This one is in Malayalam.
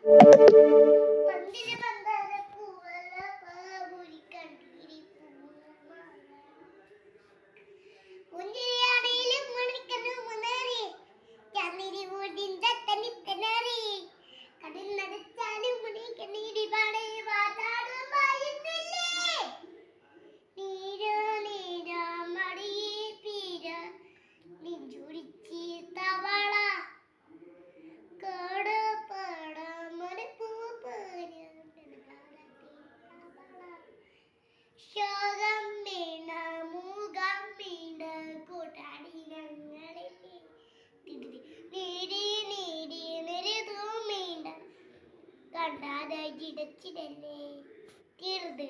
പന്തിര പന്തര പൂവല പാവുരി കണ്ടീരി പൂമാല മുന്തിരിയാണേലും മണിക്കണ്ണു മുന്നേറി ചന്നിരി വീടിന്റെ തനിത്തനറി കടൽ നടച്ചാലും മുടി കണ്ണീരി പാടേ വാതാടും പായുന്നില്ലേ നീര നീര മടിയേ പീര നെഞ്ചുടിച്ചി തവള കേട് പാട മണിപ്പൂ ശോകം വീണ മൂകം വീണ കൂട്ടാടി ഞങ്ങളില്ലേ നീടി നീടി നിരുതൂ മീണ്ട കണ്ടാതെ ചിടച്ചിടല്ലേ തീർത്